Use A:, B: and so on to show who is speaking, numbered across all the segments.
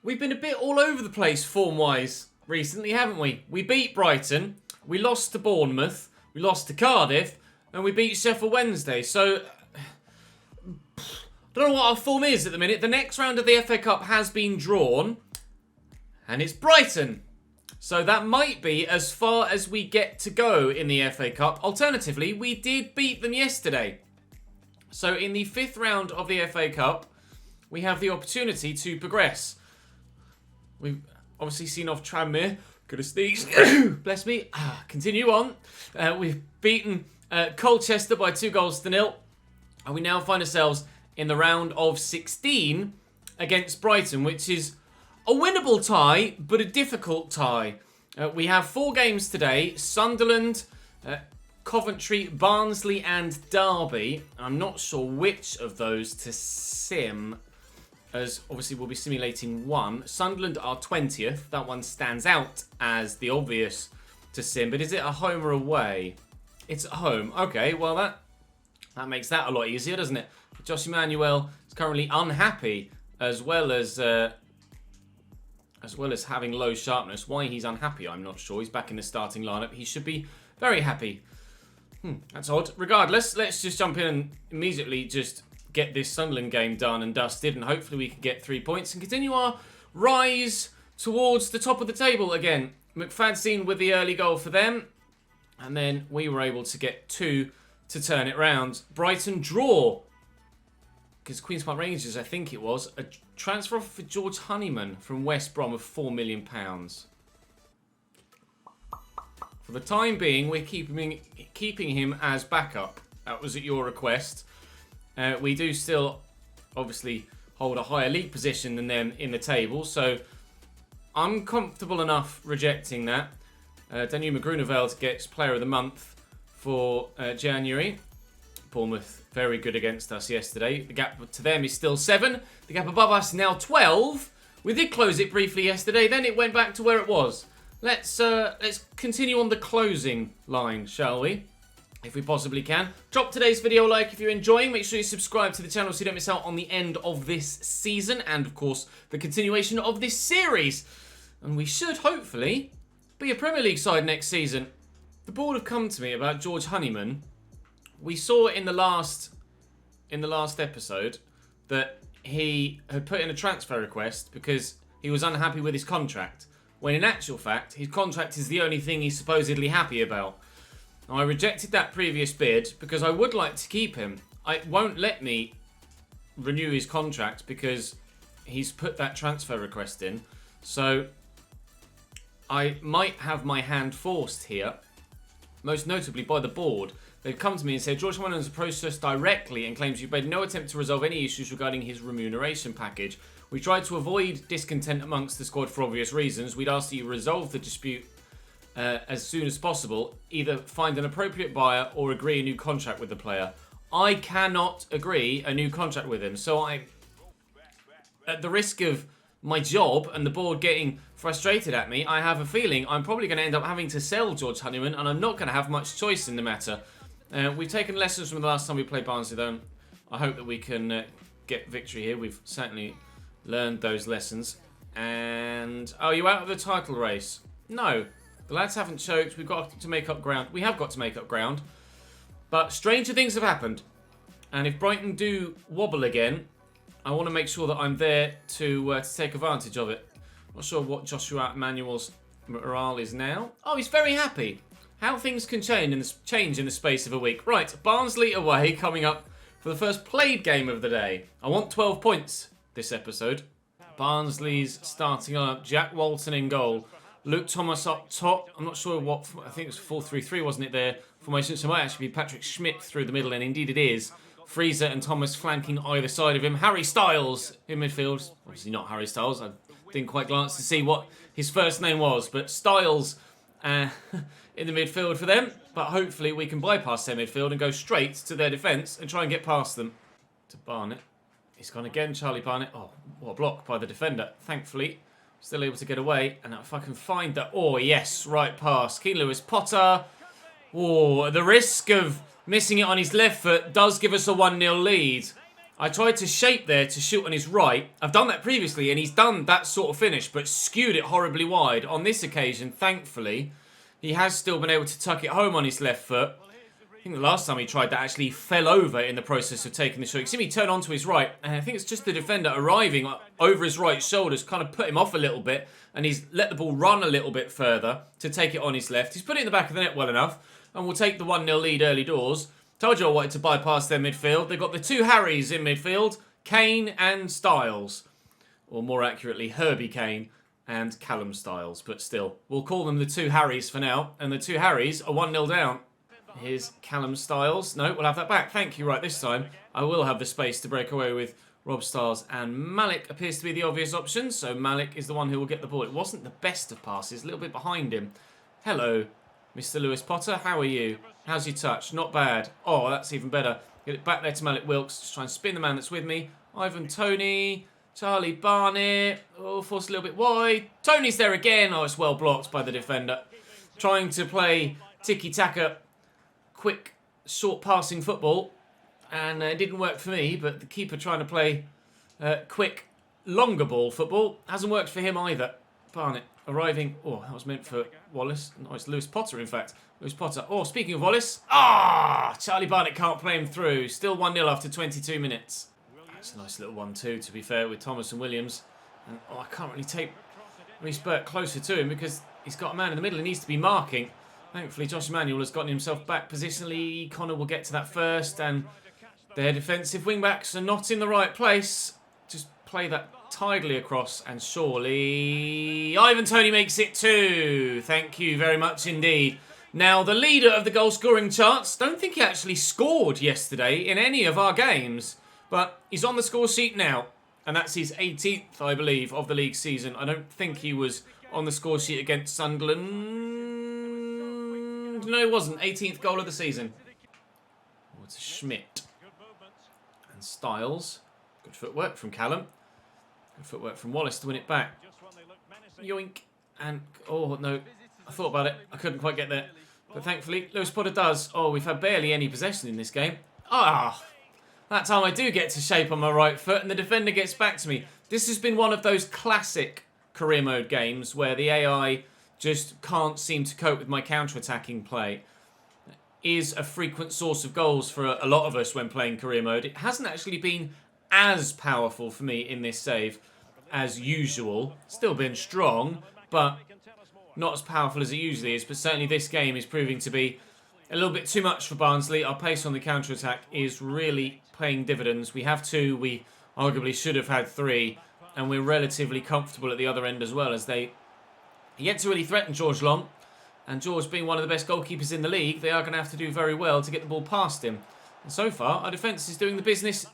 A: We've been a bit all over the place form-wise recently, haven't we? We beat Brighton, we lost to Bournemouth, we lost to Cardiff, and we beat Sheffield Wednesday. So, I don't know what our form is at the minute. The next round of the FA Cup has been drawn, and it's Brighton. So that might be as far as we get to go in the FA Cup. Alternatively, we did beat them yesterday. So in the 5th round of the FA Cup, we have the opportunity to progress. We've obviously seen off Tranmere. Could have sneezed. Bless me. Continue on. We've beaten Colchester by 2-0. And we now find ourselves in the round of 16 against Brighton, which is a winnable tie, but a difficult tie. We have 4 games today. Sunderland, Coventry, Barnsley and Derby. I'm not sure which of those to sim, as obviously we'll be simulating one. Sunderland are 20th. That one stands out as the obvious to sim, but is it a home or away? It's at home. Okay, well that makes that a lot easier, doesn't it? Josh Emmanuel is currently unhappy as well as having low sharpness. Why he's unhappy, I'm not sure. He's back in the starting lineup. He should be very happy. That's odd. Regardless, let's just jump in and immediately just get this Sunderland game done and dusted, and hopefully we can get 3 points and continue our rise towards the top of the table again. McFadzean with the early goal for them, and then we were able to get 2 to turn it round. Brighton draw, because Queen's Park Rangers, I think it was, a transfer offer for George Honeyman from West Brom of £4 million. For the time being, we're keeping him as backup. That was at your request. We do still, obviously, hold a higher league position than them in the table, so I'm comfortable enough rejecting that. Daniel Magruneveld gets Player of the Month for January. Bournemouth, very good against us yesterday. The gap to them is still 7. The gap above us now 12. We did close it briefly yesterday, then it went back to where it was. Let's continue on the closing line, shall we? If we possibly can. Drop today's video a like if you're enjoying. Make sure you subscribe to the channel so you don't miss out on the end of this season. And, of course, the continuation of this series. And we should, hopefully, be a Premier League side next season. The board have come to me about George Honeyman. We saw in the last episode that he had put in a transfer request because he was unhappy with his contract. When in actual fact, his contract is the only thing he's supposedly happy about. Now, I rejected that previous bid because I would like to keep him. It won't let me renew his contract because he's put that transfer request in. So I might have my hand forced here, most notably by the board. They've come to me and said, George Honeyman has approached us directly and claims you've made no attempt to resolve any issues regarding his remuneration package. We tried to avoid discontent amongst the squad for obvious reasons. We'd ask that you resolve the dispute as soon as possible. Either find an appropriate buyer or agree a new contract with the player. I cannot agree a new contract with him. So I, at the risk of my job and the board getting frustrated at me, I have a feeling I'm probably going to end up having to sell George Honeyman, and I'm not going to have much choice in the matter. We've taken lessons from the last time we played Barnsley, though. I hope that we can get victory here. We've certainly learned those lessons. And are you out of the title race? No. The lads haven't choked. We've got to make up ground. We have got to make up ground. But stranger things have happened. And if Brighton do wobble again, I want to make sure that I'm there to take advantage of it. Not sure what Joshua Emmanuel's morale is now. Oh, he's very happy. How things can change in the space of a week. Right, Barnsley away coming up for the first played game of the day. I want 12 points this episode. Barnsley's starting up. Jack Walton in goal. Luke Thomas up top. I'm not sure what, I think it was 4-3-3, wasn't it, there? Formation, so it might actually be Patrick Schmidt through the middle, and indeed it is. Freezer and Thomas flanking either side of him. Harry Styles in midfield. Obviously not Harry Styles. I didn't quite glance to see what his first name was, but Styles in the midfield for them. But hopefully we can bypass their midfield and go straight to their defence and try and get past them. To Barnett. He's gone again, Charlie Barnett. Oh, what a block by the defender. Thankfully, still able to get away. And if I can find that... Oh, yes, right pass. Keane Lewis Potter. Oh, the risk of missing it on his left foot does give us a 1-0 lead. I tried to shape there to shoot on his right. I've done that previously, and he's done that sort of finish, but skewed it horribly wide. On this occasion, thankfully, he has still been able to tuck it home on his left foot. I think the last time he tried that actually fell over in the process of taking the shot. You see me turn onto his right, and I think it's just the defender arriving over his right shoulders, kind of put him off a little bit, and he's let the ball run a little bit further to take it on his left. He's put it in the back of the net well enough, and we'll take the 1-0 lead early doors. Told you I wanted to bypass their midfield. They've got the two Harrys in midfield, Kane and Styles. Or more accurately, Herbie Kane and Callum Styles. But still, we'll call them the two Harrys for now. And the two Harrys are 1-0 down. Here's Callum Styles. No, we'll have that back. Thank you. Right, this time I will have the space to break away with Rob Styles. And Malik appears to be the obvious option. So Malik is the one who will get the ball. It wasn't the best of passes. A little bit behind him. Hello, Mr. Lewis Potter. How are you? How's your touch? Not bad. Oh, that's even better. Get it back there to Malik Wilks. Just try and spin the man that's with me. Ivan Toney. Charlie Barnett. Oh, forced a little bit wide. Tony's there again. Oh, it's well blocked by the defender. Trying to play tiki-taka, quick, short passing football. And it didn't work for me, but the keeper trying to play quick, longer ball football hasn't worked for him either. Barnett arriving. Oh, that was meant for Wallace. No, it's Lewis Potter, in fact. Lewis Potter. Oh, speaking of Wallace. Charlie Barnett can't play him through. Still 1-0 after 22 minutes. That's a nice little 1-2, to be fair, with Thomas and Williams. And I can't really take Reece Burke closer to him because he's got a man in the middle he needs to be marking. Thankfully, Josh Emanuel has gotten himself back positionally. Connor will get to that first, and their defensive wing-backs are not in the right place. Just play that tidily across, and surely Ivan Toney makes it 2. Thank you very much indeed. Now, the leader of the goal-scoring charts, don't think he actually scored yesterday in any of our games, but he's on the score sheet now, and that's his 18th, I believe, of the league season. I don't think he was on the score sheet against Sunderland. No, he wasn't. 18th goal of the season. Oh, it's Schmidt. And Styles. Good footwork from Callum. Good footwork from Wallace to win it back. Yoink. And, oh, no. I thought about it. I couldn't quite get there. But thankfully, Lewis Potter does. Oh, we've had barely any possession in this game. That time I do get to shape on my right foot and the defender gets back to me. This has been one of those classic career mode games where the AI just can't seem to cope with my counter-attacking play. It is a frequent source of goals for a lot of us when playing career mode. It hasn't actually been as powerful for me in this save as usual. Still been strong, but not as powerful as it usually is. But certainly this game is proving to be a little bit too much for Barnsley. Our pace on the counter-attack is really paying dividends. We have 2, we arguably should have had 3, and we're relatively comfortable at the other end as well, as they yet to really threaten George Long. And George being one of the best goalkeepers in the league, they are going to have to do very well to get the ball past him. And so far, our defence is doing the business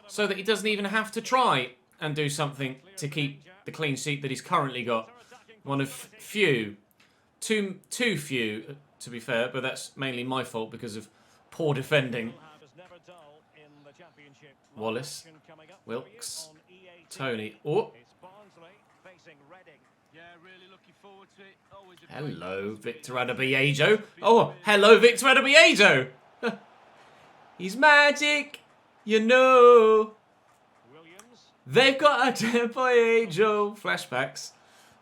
A: so that he doesn't even have to try and do something to keep the clean sheet that he's currently got. One of few. Too few, to be fair, but that's mainly my fault because of poor defending. Wallace, Wilks, Toney. Oh. Hello, Victor Adebiejo. Oh, hello, Victor Adebiejo. He's magic, you know. They've got Adebiejo. Flashbacks.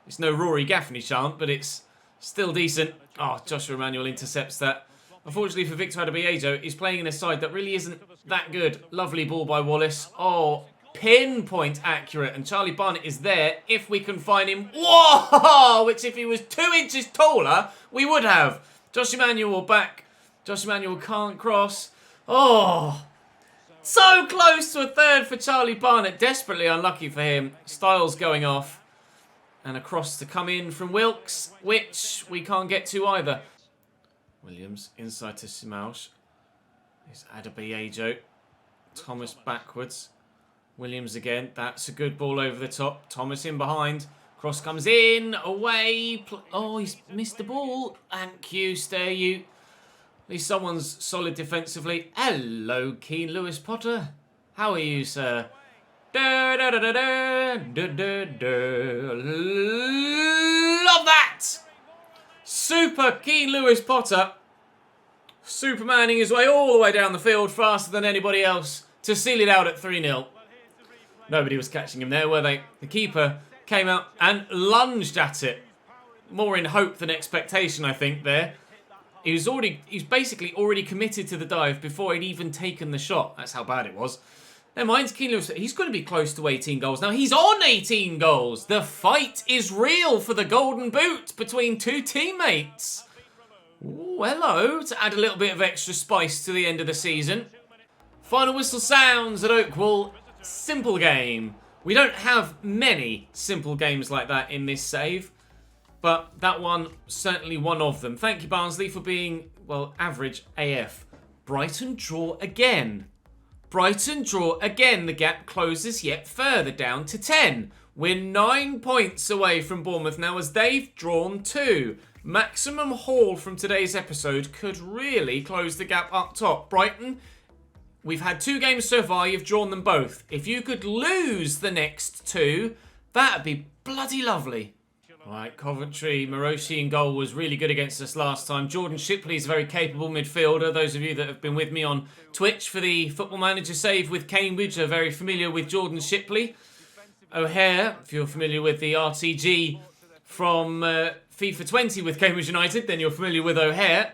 A: It's no Rory Gaffney chant, but it's still decent. Oh, Joshua Emanuel intercepts that. Unfortunately for Victor Adebiejo, he's playing in a side that really isn't that good. Lovely ball by Wallace. Oh, pinpoint accurate. And Charlie Barnett is there if we can find him. Whoa! Which if he was 2 inches taller, we would have. Josh Emanuel back. Josh Emanuel can't cross. Oh, so close to a third for Charlie Barnett. Desperately unlucky for him. Styles going off. And a cross to come in from Wilks, which we can't get to either. Williams inside to Simaush. It's Adebiejo. Thomas backwards. Williams again. That's a good ball over the top. Thomas in behind. Cross comes in. Away. Oh, he's missed the ball. Thank you, stare you. At least someone's solid defensively. Hello, Keen Lewis Potter. How are you, sir? Da, da, da, da, da, da, da, da. Love that! Super Keen Lewis Potter. Supermaning his way all the way down the field faster than anybody else to seal it out at 3-0. Nobody was catching him there, were they? The keeper came out and lunged at it. More in hope than expectation, I think, there. He's basically already committed to the dive before he'd even taken the shot. That's how bad it was. Never mind, he's going to be close to 18 goals now. He's on 18 goals. The fight is real for the golden boot between two teammates. Ooh, hello, to add a little bit of extra spice to the end of the season. Final whistle sounds at Oakwall. Simple game. We don't have many simple games like that in this save, but that one, certainly one of them. Thank you, Barnsley, for being, well, average AF. Brighton draw again. Brighton draw again. The gap closes yet further down to 10. We're 9 points away from Bournemouth now as they've drawn 2. Maximum haul from today's episode could really close the gap up top. Brighton, we've had 2 games so far. You've drawn them both. If you could lose the next 2, that'd be bloody lovely. Right, Coventry, Maroshi in goal was really good against us last time. Jordan Shipley's a very capable midfielder. Those of you that have been with me on Twitch for the Football Manager save with Cambridge are very familiar with Jordan Shipley. O'Hare, if you're familiar with the RTG from FIFA 20 with Cambridge United, then you're familiar with O'Hare.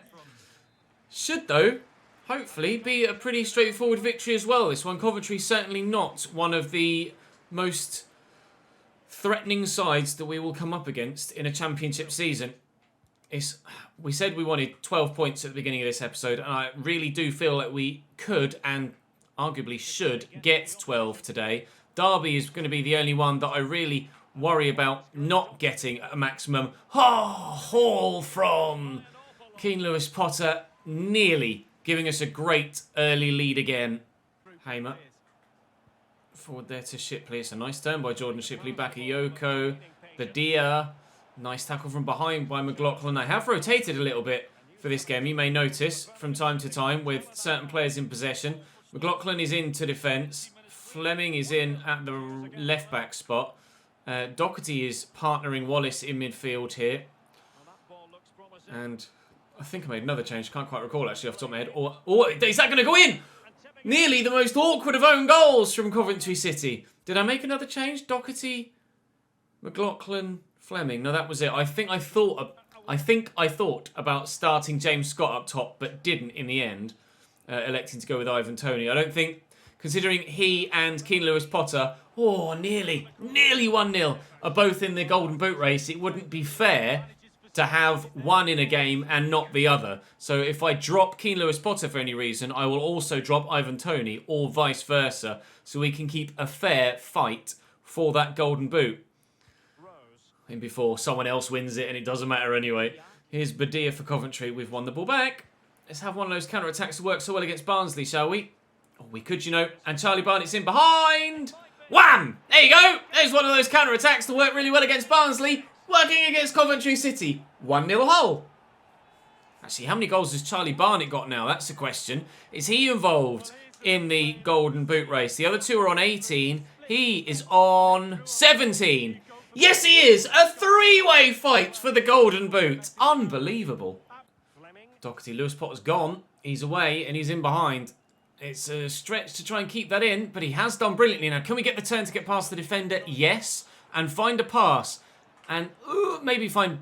A: Should, though, hopefully be a pretty straightforward victory as well. This one, Coventry, certainly not one of the most threatening sides that we will come up against in a championship season. We said we wanted 12 points at the beginning of this episode, and I really do feel that we could and arguably should get 12 today. Derby is going to be the only one that I really worry about not getting a maximum. Haul from Keane Lewis Potter, nearly giving us a great early lead again. Hamer. Forward there to Shipley. It's a nice turn by Jordan Shipley. Bakayoko. Badia. Nice tackle from behind by McLaughlin. They have rotated a little bit for this game. You may notice from time to time with certain players in possession. McLaughlin is into defence. Fleming is in at the left-back spot. Doherty is partnering Wallace in midfield here. And I think I made another change. Can't quite recall actually off the top of my head. Or is that going to go in? Nearly the most awkward of own goals from Coventry City. Did I make another change? Doherty, McLaughlin, Fleming. No, that was it. I think I thought about starting James Scott up top, but didn't in the end, electing to go with Ivan Toney. I don't think, considering he and Keane Lewis Potter, nearly 1-0, are both in the Golden Boot race, it wouldn't be fair to have one in a game and not the other. So if I drop Keane Lewis Potter for any reason, I will also drop Ivan Toney, or vice versa, so we can keep a fair fight for that Golden Boot. And before someone else wins it, and it doesn't matter anyway. Here's Badia for Coventry. We've won the ball back. Let's have one of those counter-attacks that work so well against Barnsley, shall we? Oh, we could, you know. And Charlie Barnett's in behind. Wham! There you go. There's one of those counter-attacks that work really well against Barnsley. Working against Coventry City. 1-0 Hull. Actually, how many goals has Charlie Barnett got now? That's the question. Is he involved in the Golden Boot race? The other two are on 18. He is on 17. Yes, he is. A three-way fight for the Golden Boot. Unbelievable. Doherty, Lewis Potter's gone. He's away and he's in behind. It's a stretch to try and keep that in, but he has done brilliantly. Now, can we get the turn to get past the defender? Yes. And find a pass. And maybe find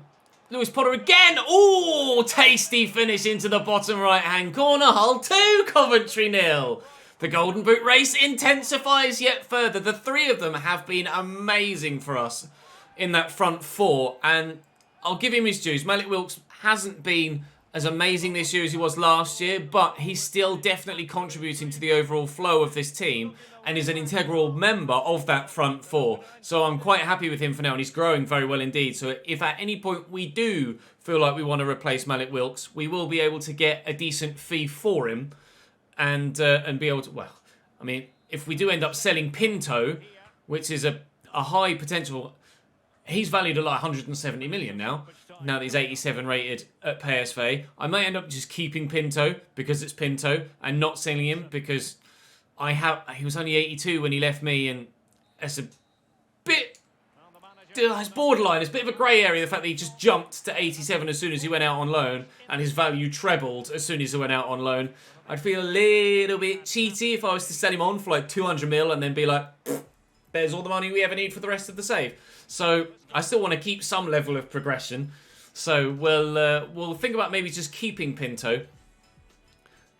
A: Lewis Potter again. Oh, tasty finish into the bottom right-hand corner. Hull 2, Coventry 0. The Golden Boot race intensifies yet further. The three of them have been amazing for us in that front four. And I'll give him his dues. Malik Wilkes hasn't been as amazing this year as he was last year, but he's still definitely contributing to the overall flow of this team and is an integral member of that front four. So I'm quite happy with him for now, and he's growing very well indeed. So if at any point we do feel like we want to replace Malik Wilkes, we will be able to get a decent fee for him and be able to, well, I mean, if we do end up selling Pinto, which is a high potential, he's valued at like 170 million now that he's 87 rated at PSV. I may end up just keeping Pinto because it's Pinto and not selling him because he was only 82 when he left me, and it's a bit it's borderline. It's a bit of a grey area, the fact that he just jumped to 87 as soon as he went out on loan, and his value trebled as soon as he went out on loan. I'd feel a little bit cheaty if I was to sell him on for like 200 mil and then be like, there's all the money we ever need for the rest of the save. So I still want to keep some level of progression. So we'll think about maybe just keeping Pinto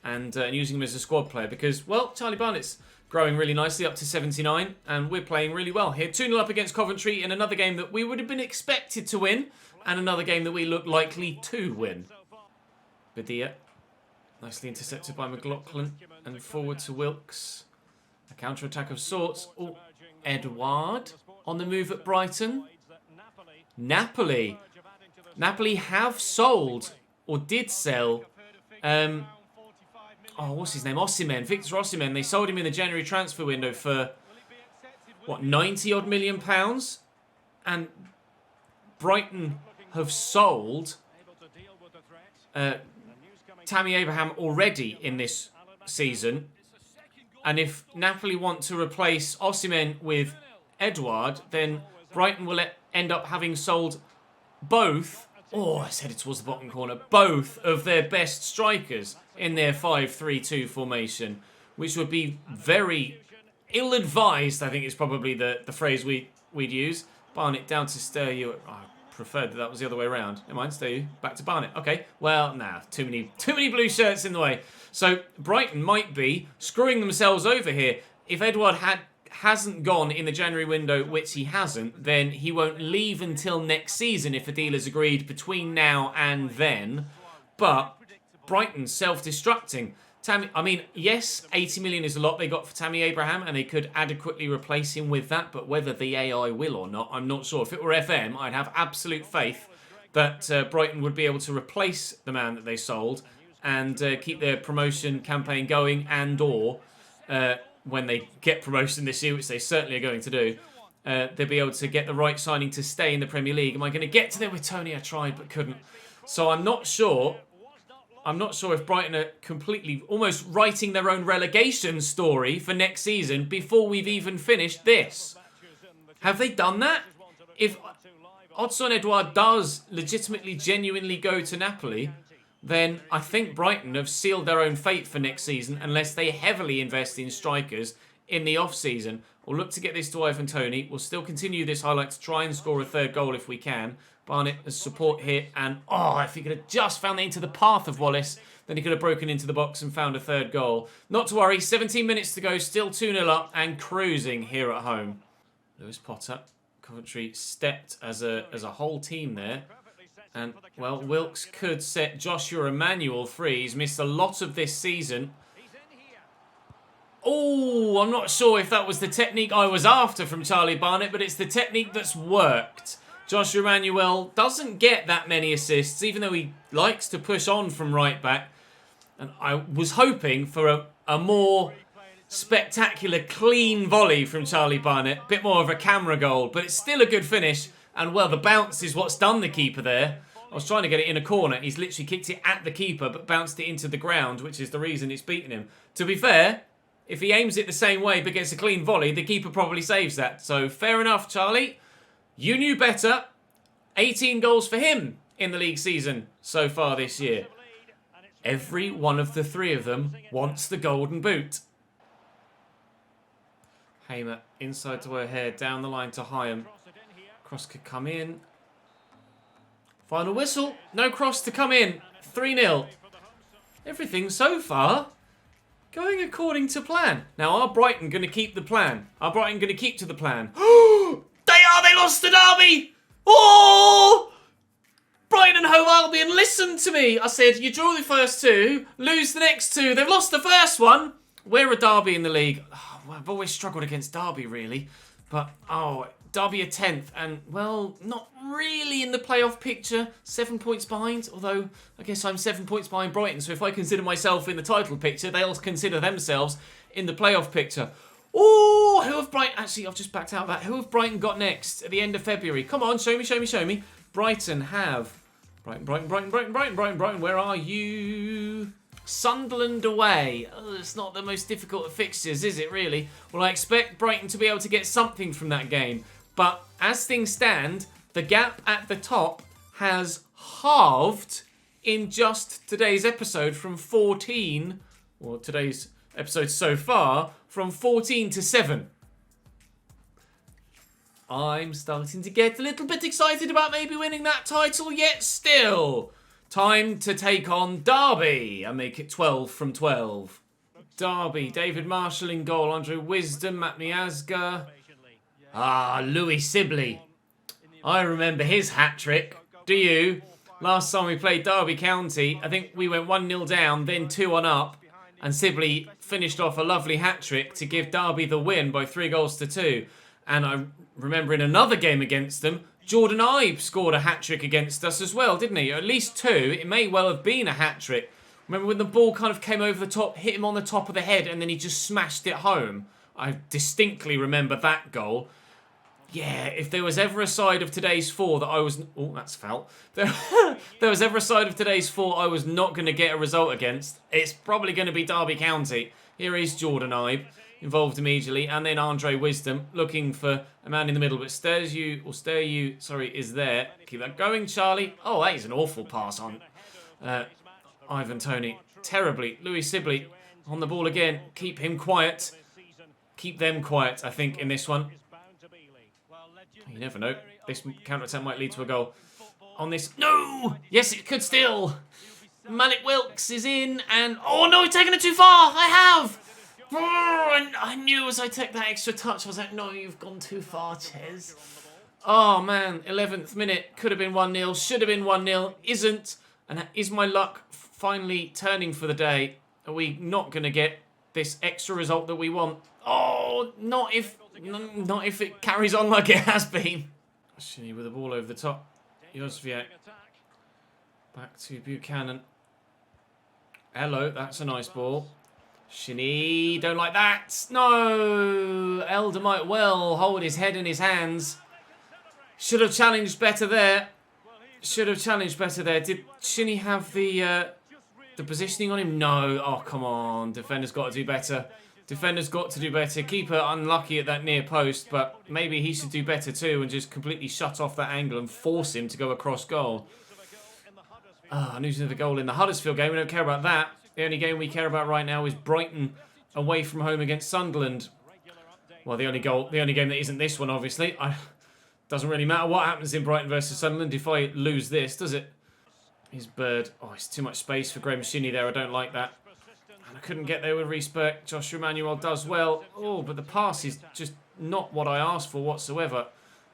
A: and using him as a squad player because, well, Charlie Barnett's growing really nicely up to 79 and we're playing really well here. 2-0 up against Coventry in another game that we would have been expected to win and another game that we look likely to win. Badia, nicely intercepted by McLaughlin and forward to Wilkes. A counter-attack of sorts. Oh, Edouard on the move at Brighton. Napoli have sold or did sell what's his name? Osimhen, Victor Osimhen. They sold him in the January transfer window for, what, 90 odd million pounds? And Brighton have sold Tammy Abraham already in this season. And if Napoli want to replace Osimhen with Edouard, then Brighton will end up having sold both, I said it towards the bottom corner, both of their best strikers in their 5-3-2 formation, which would be very ill-advised, I think is probably the phrase we'd use. Barnett down to Steryu. I preferred that was the other way around. Never mind, Steryu. Back to Barnett. Okay, well, too many blue shirts in the way. So Brighton might be screwing themselves over here. If Edouard hasn't gone in the January window, which he hasn't, then he won't leave until next season if a deal is agreed between now and then. But Brighton's self-destructing. Yes, 80 million is a lot they got for Tammy Abraham, and they could adequately replace him with that, but whether the AI will or not, I'm not sure. If it were FM, I'd have absolute faith that Brighton would be able to replace the man that they sold and keep their promotion campaign going and/or when they get promotion this year, which they certainly are going to do, they'll be able to get the right signing to stay in the Premier League. Am I going to get to there with Tony? I tried but couldn't. So I'm not sure if Brighton are completely almost writing their own relegation story for next season before we've even finished this. Have they done that? If Odsonne Edouard does legitimately, genuinely go to Napoli, then I think Brighton have sealed their own fate for next season unless they heavily invest in strikers in the off-season. We'll look to get this to Ivan Toney. We'll still continue this highlight to try and score a third goal if we can. Barnett as support here. And, if he could have just found into the path of Wallace, then he could have broken into the box and found a third goal. Not to worry, 17 minutes to go, still 2-0 up and cruising here at home. Lewis Potter, Coventry stepped as a whole team there. And, well, Wilkes could set Joshua Emmanuel free. He's missed a lot of this season. I'm not sure if that was the technique I was after from Charlie Barnett, but it's the technique that's worked. Joshua Emmanuel doesn't get that many assists, even though he likes to push on from right back. And I was hoping for a more spectacular, clean volley from Charlie Barnett. A bit more of a camera goal, but it's still a good finish. And, well, the bounce is what's done the keeper there. I was trying to get it in a corner. He's literally kicked it at the keeper, but bounced it into the ground, which is the reason it's beaten him. To be fair, if he aims it the same way but gets a clean volley, the keeper probably saves that. So, fair enough, Charlie. You knew better. 18 goals for him in the league season so far this year. Every one of the three of them wants the golden boot. Hamer inside to O'Hare, down the line to Hyam. Cross could come in. Final whistle. No cross to come in. 3-0. Everything so far going according to plan. Now, are Brighton going to keep the plan? Are Brighton going to keep to the plan? They lost the derby! Brighton and Hove Albion, listen to me. I said, you draw the first two, lose the next two. They've lost the first one. We're a derby in the league. I've always struggled against Derby, really. But, Derby are 10th and, well, not really in the playoff picture. 7 points behind, although I guess I'm 7 points behind Brighton. So if I consider myself in the title picture, they'll consider themselves in the playoff picture. Who have Brighton... Actually, I've just backed out of that. Who have Brighton got next at the end of February? Come on, show me. Brighton have... Brighton. Where are you? Sunderland away. It's not the most difficult of fixtures, is it, really? Well, I expect Brighton to be able to get something from that game. But as things stand, the gap at the top has halved in just today's episode from 14, or today's episode so far, from 14 to 7. I'm starting to get a little bit excited about maybe winning that title, yet still. Time to take on Derby and make it 12 from 12. Derby, David Marshall in goal, Andre Wisdom, Matt Miazga. Louis Sibley. I remember his hat-trick. Do you? Last time we played Derby County, I think we went 1-0 down, then 2-1 up, and Sibley finished off a lovely hat-trick to give Derby the win by 3-2. And I remember in another game against them, Jordan Ibe scored a hat-trick against us as well, didn't he? Or at least 2. It may well have been a hat-trick. Remember when the ball kind of came over the top, hit him on the top of the head, and then he just smashed it home? I distinctly remember that goal. Yeah, if there was ever a side of today's 4 that I was... Oh, that's foul. There was ever a side of today's 4 I was not going to get a result against, it's probably going to be Derby County. Here is Jordan Ibe, involved immediately, and then Andre Wisdom, looking for a man in the middle, but Stereyu is there. Keep that going, Charlie. Oh, that is an awful pass on Ivan Toney. Terribly. Louis Sibley on the ball again. Keep him quiet. Keep them quiet, I think, in this one. You never know. This counter-attack might lead to a goal. On this... No! Yes, it could still. Malik Wilkes is in, and... Oh, no, he's taken it too far! I have! And I knew as I took that extra touch, I was like, no, you've gone too far, Ches. Oh, man. 11th minute. Could have been 1-0. Should have been 1-0. Isn't. And is my luck finally turning for the day? Are we not going to get this extra result that we want? Oh, not if it carries on like it has been. Shinny with the ball over the top. Jozwiak. Back to Buchanan. Hello, that's a nice ball. Shinny, don't like that. No, Elder might well hold his head in his hands. Should have challenged better there. Did Shinny have the positioning on him? No. Oh, come on. Defender's got to do better. Keeper unlucky at that near post, but maybe he should do better too and just completely shut off that angle and force him to go across goal. News of the goal in the Huddersfield game. We don't care about that. The only game we care about right now is Brighton away from home against Sunderland. Well, the only game that isn't this one, obviously. Doesn't really matter what happens in Brighton versus Sunderland if I lose this, does it? His Bird. Oh, it's too much space for Graham Shinny there. I don't like that. And I couldn't get there with Reece Burke. Joshua Emmanuel does well. Oh, but the pass is just not what I asked for whatsoever.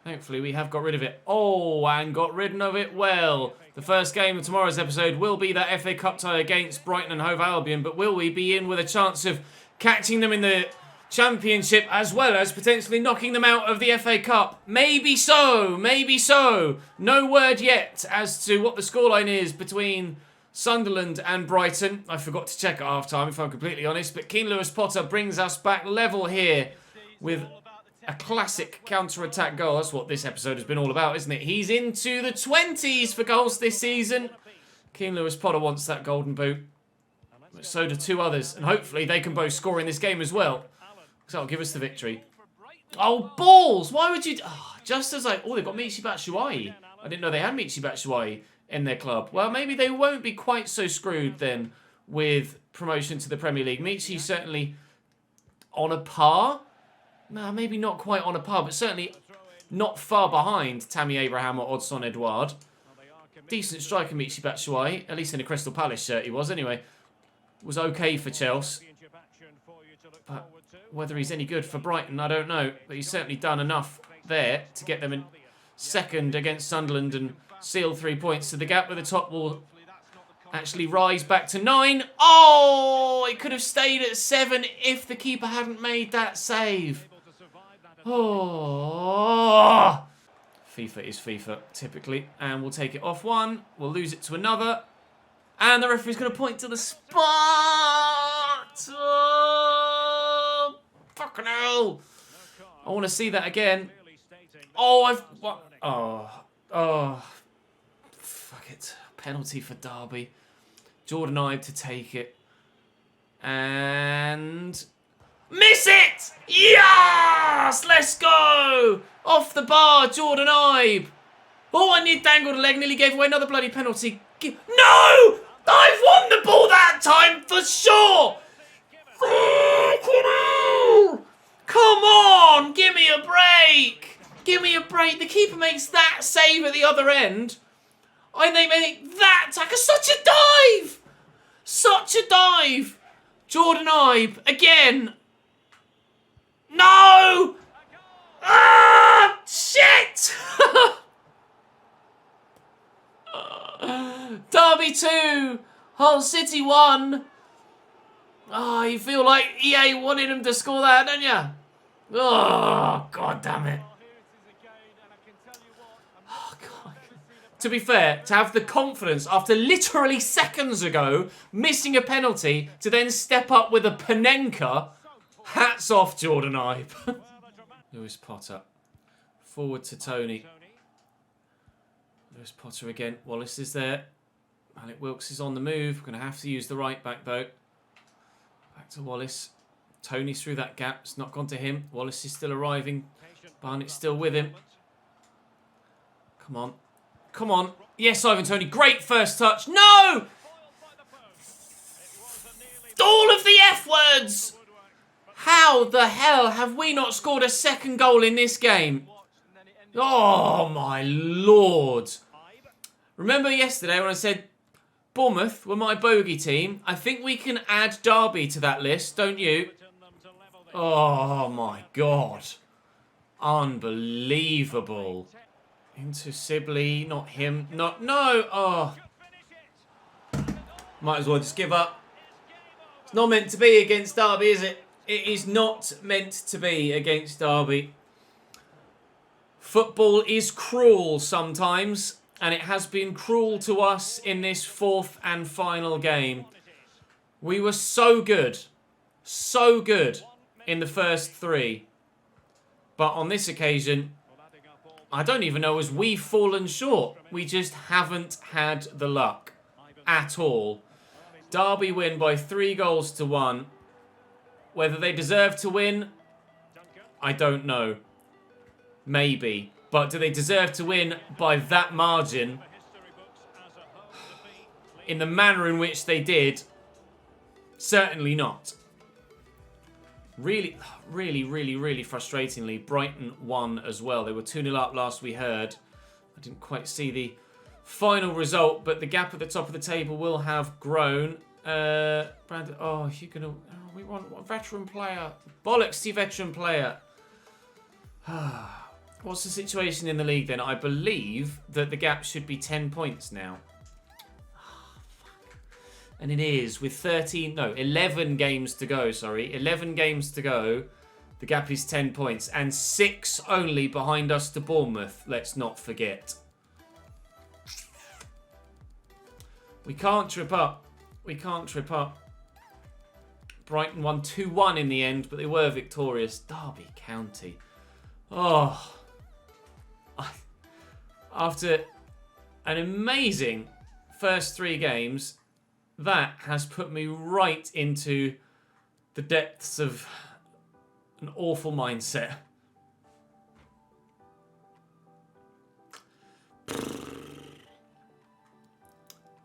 A: Thankfully, we have got rid of it. Oh, and got rid of it well. The first game of tomorrow's episode will be that FA Cup tie against Brighton and Hove Albion, but will we be in with a chance of catching them in the Championship as well as potentially knocking them out of the FA Cup? Maybe so, maybe so. No word yet as to what the scoreline is between Sunderland and Brighton. I forgot to check at half-time, if I'm completely honest, but Keane Lewis Potter brings us back level here with a classic counter-attack goal. That's what this episode has been all about, isn't it? He's into the 20s for goals this season. Keane Lewis Potter wants that golden boot. But so do 2 others. And hopefully they can both score in this game as well. So that'll give us the victory. Oh, balls! Why would you... just as I... Oh, they've got Michy Batshuayi. I didn't know they had Michy Batshuayi in their club. Well, maybe they won't be quite so screwed then with promotion to the Premier League. Michy's certainly on a par. No, maybe not quite on a par, but certainly not far behind Tammy Abraham or Odsonne Edouard. Decent striker, Michy Batshuayi. At least in a Crystal Palace shirt he was, anyway. Was okay for Chelsea. But whether he's any good for Brighton, I don't know. But he's certainly done enough there to get them in second against Sunderland and seal 3 points. So the gap with the top will actually rise back to 9. Oh, it could have stayed at 7 if the keeper hadn't made that save. Oh, FIFA is FIFA, typically. And we'll take it off one. We'll lose it to another. And the referee's going to point to the spot. Oh, fucking hell. I want to see that again. Oh, what? Oh. Fuck it. Penalty for Derby. Jordan Ibe to take it. And... Miss it! Yes! Let's go! Off the bar, Jordan Ibe. Oh, I nearly dangled a leg, nearly gave away another bloody penalty. No! I've won the ball that time for sure! Come on! Give me a break! Give me a break. The keeper makes that save at the other end. And they make that tackle. Such a dive! Such a dive! Jordan Ibe, again. No! Ah! Shit! Derby 2, Hull City 1. Oh, you feel like EA wanted him to score that, don't you? Oh, God damn it. Oh, God. To be fair, to have the confidence after literally seconds ago missing a penalty to then step up with a Panenka, hats off, Jordan Ibe. Lewis Potter. Forward to Tony. Lewis Potter again. Wallace is there. Alec Wilkes is on the move. We're going to have to use the right back, though. Back to Wallace. Tony's through that gap. It's not gone to him. Wallace is still arriving. Barnett's still with him. Come on. Come on. Yes, Ivan Tony. Great first touch. No! All of the F words! How the hell have we not scored a second goal in this game? Oh, my Lord. Remember yesterday when I said Bournemouth were my bogey team? I think we can add Derby to that list, don't you? Oh, my God. Unbelievable. Into Sibley, not him. No. Oh. Might as well just give up. It's not meant to be against Derby, is it? It is not meant to be against Derby. Football is cruel sometimes, and it has been cruel to us in this fourth and final game. We were so good in the first three. But on this occasion, I don't even know as we've fallen short. We just haven't had the luck at all. Derby win by 3-1. Whether they deserve to win, I don't know. Maybe. But do they deserve to win by that margin? In the manner in which they did? Certainly not. Really frustratingly, Brighton won as well. They were 2-0 up last we heard. I didn't quite see the final result, but the gap at the top of the table will have grown. Brandon, oh, you're going to... Oh, we want a veteran player. Bollocks to veteran player. What's the situation in the league then? I believe that the gap should be 10 points now. And it is with 11 games to go, sorry. 11 games to go. The gap is 10 points. And 6 only behind us to Bournemouth. Let's not forget. We can't trip up. We can't trip up. Brighton won 2-1 in the end, but they were victorious. Derby County. Oh. After an amazing first 3 games, that has put me right into the depths of an awful mindset.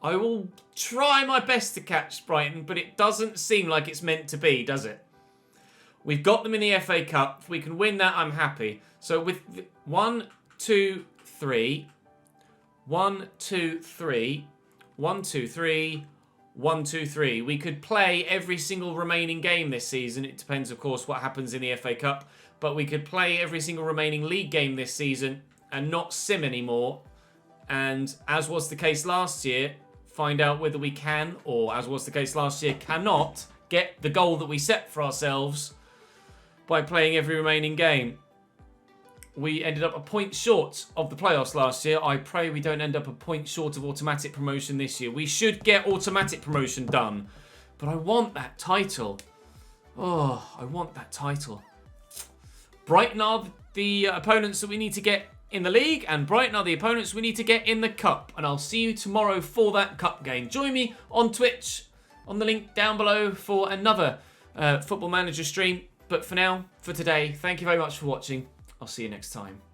A: I will try my best to catch Brighton, but it doesn't seem like it's meant to be, does it? We've got them in the FA Cup. If we can win that, I'm happy. So with 1, 2, 3. 1, 2, 3. 1, 2, 3. 1, 2, 3. We could play every single remaining game this season. It depends, of course, what happens in the FA Cup. But we could play every single remaining league game this season and not sim anymore. And as was the case last year, find out whether we can, or as was the case last year, cannot get the goal that we set for ourselves by playing every remaining game. We ended up a point short of the playoffs last year. I pray we don't end up a point short of automatic promotion this year. We should get automatic promotion done. But I want that title. Oh, I want that title. Brighton are the opponents that we need to get in the league, and Brighton are the opponents we need to get in the cup. And I'll see you tomorrow for that cup game. Join me on Twitch on the link down below for another Football Manager stream. But for now, for today, thank you very much for watching. I'll see you next time.